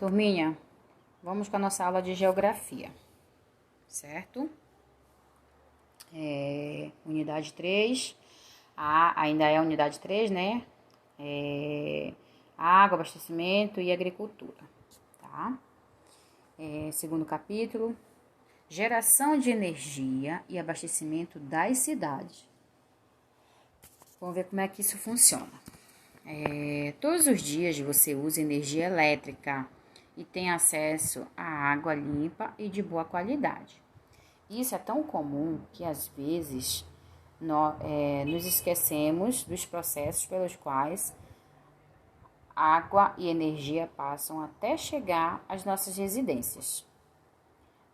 Turminha, vamos com a nossa aula de geografia, certo? Unidade 3, ainda é a unidade 3, né? Água, abastecimento e agricultura, tá? Segundo capítulo, geração de energia e abastecimento das cidades. Vamos ver como é que isso funciona. Todos os dias você usa energia elétrica e tem acesso a água limpa e de boa qualidade. Isso é tão comum que às vezes nos esquecemos dos processos pelos quais água e energia passam até chegar às nossas residências.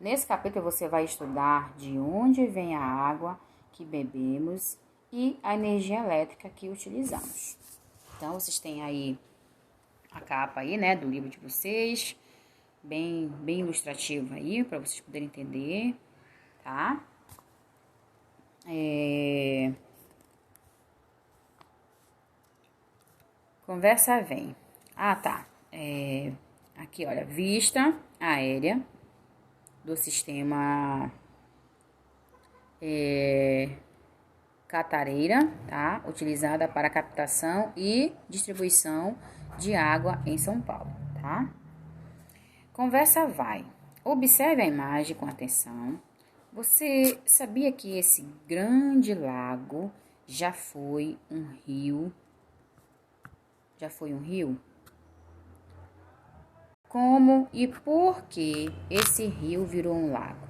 Nesse capítulo você vai estudar de onde vem a água que bebemos e a energia elétrica que utilizamos. Então, vocês têm aí a capa aí, né, do livro de vocês, bem ilustrativa aí, para vocês poderem entender, tá? Conversa vem. Tá. Aqui, olha, vista aérea do sistema Catareira, tá? Utilizada para captação e distribuição de água em São Paulo, tá? Conversa vai. Observe a imagem com atenção. Você sabia que esse grande lago já foi um rio? Já foi um rio? Como e por que esse rio virou um lago?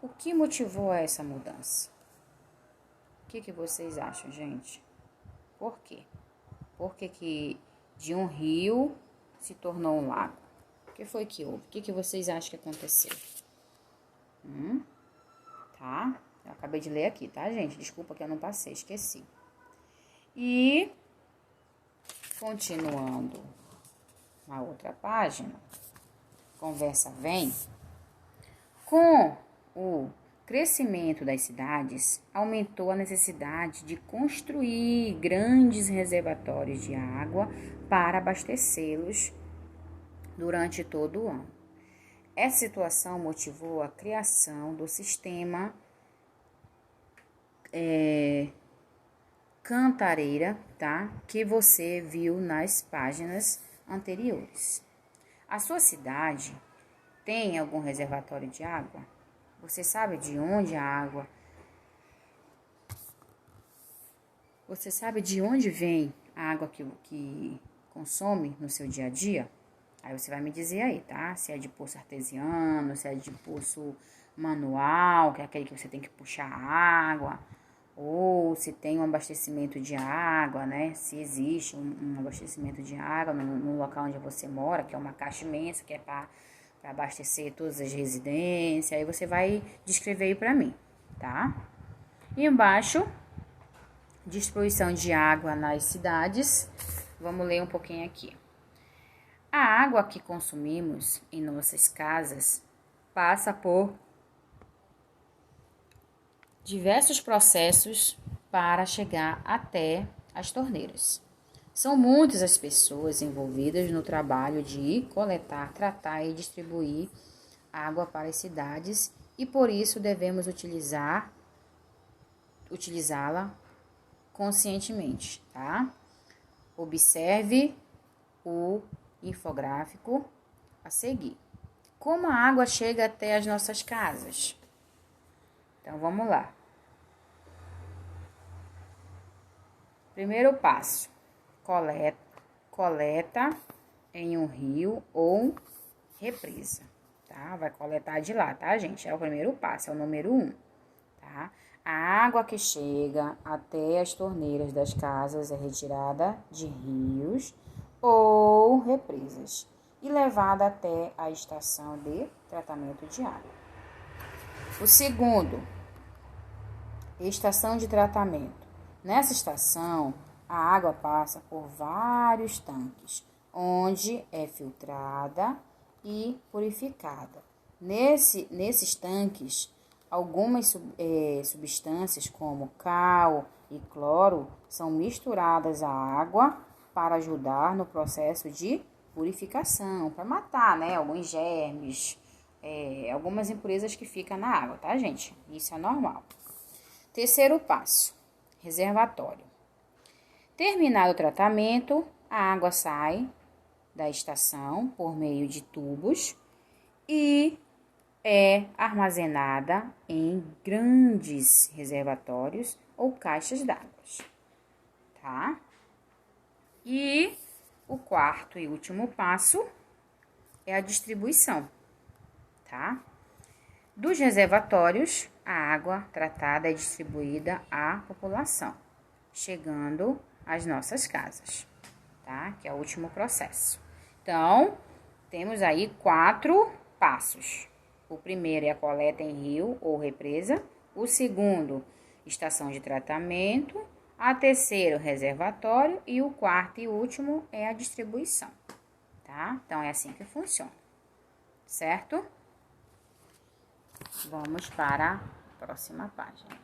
O que motivou essa mudança? O que vocês acham, gente? Por quê? Por que de um rio se tornou um lago? O que foi que houve? O que vocês acham que aconteceu? Tá? Eu acabei de ler aqui, tá, gente? Desculpa que eu não passei, esqueci. E, continuando na outra página, conversa vem. Com o crescimento das cidades, aumentou a necessidade de construir grandes reservatórios de água para abastecê-los durante todo o ano. Essa situação motivou a criação do sistema Cantareira, tá? Que você viu nas páginas anteriores. A sua cidade tem algum reservatório de água? Você sabe de onde a água? Você sabe de onde vem a água que consome no seu dia a dia? Aí você vai me dizer aí, tá? Se é de poço artesiano, se é de poço manual, que é aquele que você tem que puxar a água, ou se tem um abastecimento de água, né? Se existe um abastecimento de água no local onde você mora, que é uma caixa imensa, que é para abastecer todas as residências. Aí você vai descrever aí para mim, tá? E embaixo, distribuição de água nas cidades. Vamos ler um pouquinho aqui. A água que consumimos em nossas casas passa por diversos processos para chegar até as torneiras. São muitas as pessoas envolvidas no trabalho de coletar, tratar e distribuir água para as cidades e por isso devemos utilizá-la conscientemente, tá? Observe o infográfico a seguir. Como a água chega até as nossas casas? Então, vamos lá. Primeiro passo. Coleta em um rio ou represa, tá? Vai coletar de lá, tá, gente? É o primeiro passo, é o número 1, tá? A água que chega até as torneiras das casas é retirada de rios ou represas e levada até a estação de tratamento de água. O segundo, estação de tratamento. Nessa estação, a água passa por vários tanques, onde é filtrada e purificada. Nesses tanques, algumas substâncias como cal e cloro são misturadas à água para ajudar no processo de purificação, para matar, né, alguns germes, algumas impurezas que ficam na água, tá, gente? Isso é normal. Terceiro passo, reservatório. Terminado o tratamento, a água sai da estação por meio de tubos e é armazenada em grandes reservatórios ou caixas d'água, tá? E o quarto e último passo é a distribuição, tá? Dos reservatórios, a água tratada é distribuída à população, chegando às nossas casas, tá? Que é o último processo. Então, temos aí 4 passos. O primeiro é a coleta em rio ou represa. O segundo, estação de tratamento. A terceiro, reservatório. E o quarto e último é a distribuição, tá? Então, é assim que funciona, certo? Vamos para a próxima página.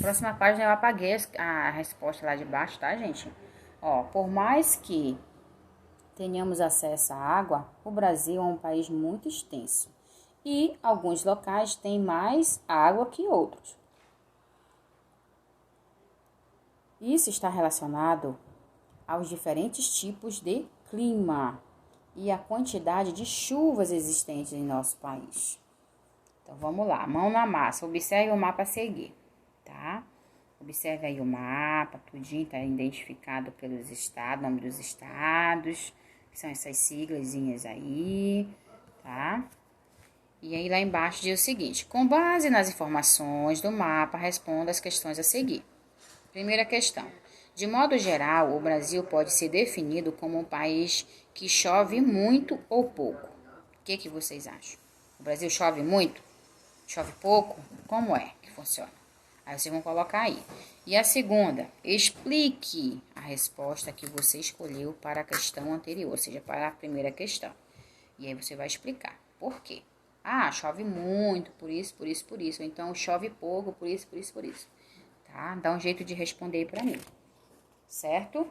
Próxima página eu apaguei a resposta lá de baixo, tá, gente? Ó, por mais que tenhamos acesso à água, o Brasil é um país muito extenso e alguns locais têm mais água que outros. Isso está relacionado aos diferentes tipos de clima e à quantidade de chuvas existentes em nosso país. Então, vamos lá, mão na massa, observe o mapa a seguir, tá? Observe aí o mapa, tudinho tá identificado pelos estados, nome dos estados, que são essas siglazinhas aí, tá? E aí lá embaixo diz o seguinte: com base nas informações do mapa, responda as questões a seguir. Primeira questão: de modo geral, o Brasil pode ser definido como um país que chove muito ou pouco. O que vocês acham? O Brasil chove muito? Chove pouco? Como é que funciona? Aí vocês vão colocar aí. E a segunda, explique a resposta que você escolheu para a questão anterior, ou seja, para a primeira questão. E aí você vai explicar por quê. Ah, chove muito, por isso, por isso, por isso. Ou então chove pouco, por isso, por isso, por isso. Tá? Dá um jeito de responder aí para mim. Certo?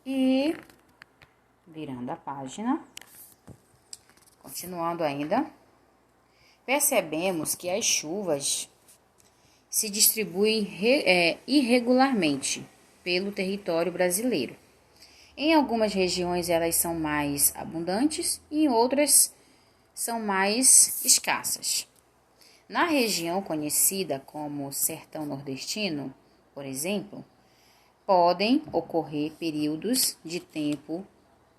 E virando a página, continuando ainda, percebemos que as chuvas se distribuem irregularmente pelo território brasileiro. Em algumas regiões elas são mais abundantes e em outras são mais escassas. Na região conhecida como Sertão Nordestino, por exemplo, podem ocorrer períodos de tempo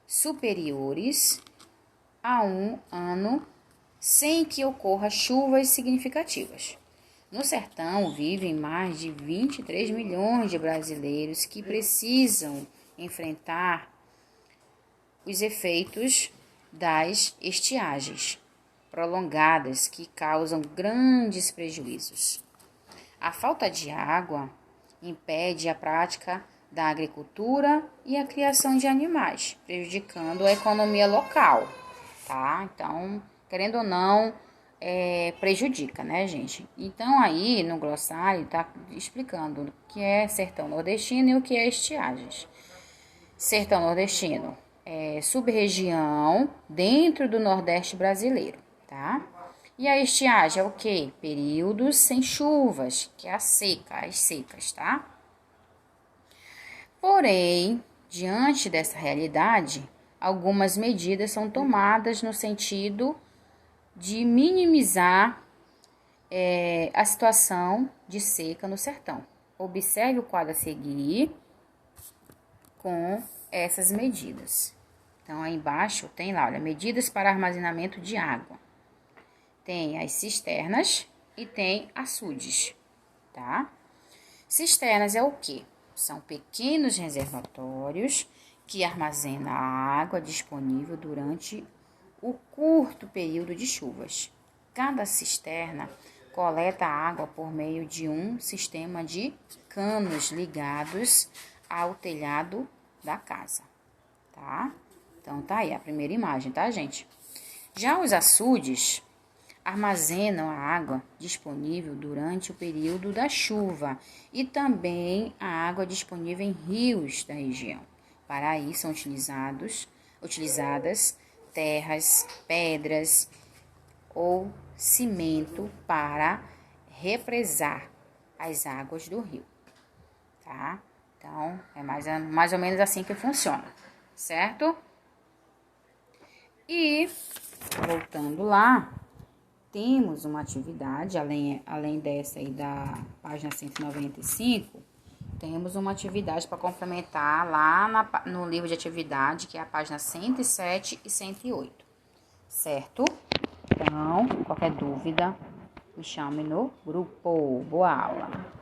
superiores a um ano sem que ocorra chuvas significativas. No sertão vivem mais de 23 milhões de brasileiros que precisam enfrentar os efeitos das estiagens prolongadas que causam grandes prejuízos. A falta de água impede a prática da agricultura e a criação de animais, prejudicando a economia local, tá? Então, querendo ou não, prejudica, né, gente? Então, aí no glossário tá explicando o que é sertão nordestino e o que é estiagens. Sertão nordestino é sub-região dentro do Nordeste brasileiro, tá? E a estiagem é o quê? Períodos sem chuvas, que é a seca, as secas, tá? Porém, diante dessa realidade, algumas medidas são tomadas no sentido de minimizar a situação de seca no sertão. Observe o quadro a seguir com essas medidas. Então, aí embaixo tem lá, olha, medidas para armazenamento de água. Tem as cisternas e tem açudes, tá? Cisternas é o quê? São pequenos reservatórios que armazenam a água disponível durante o curto período de chuvas. Cada cisterna coleta água por meio de um sistema de canos ligados ao telhado da casa, tá? Então, tá aí a primeira imagem, tá, gente? Já os açudes armazenam a água disponível durante o período da chuva e também a água disponível em rios da região. Para isso são utilizadas terras, pedras ou cimento para represar as águas do rio, tá? Então, é mais ou menos assim que funciona, certo? E, voltando lá, temos uma atividade, além dessa aí da página 195, temos uma atividade para complementar lá no livro de atividade, que é a página 107 e 108, certo? Então, qualquer dúvida, me chame no grupo. Boa aula!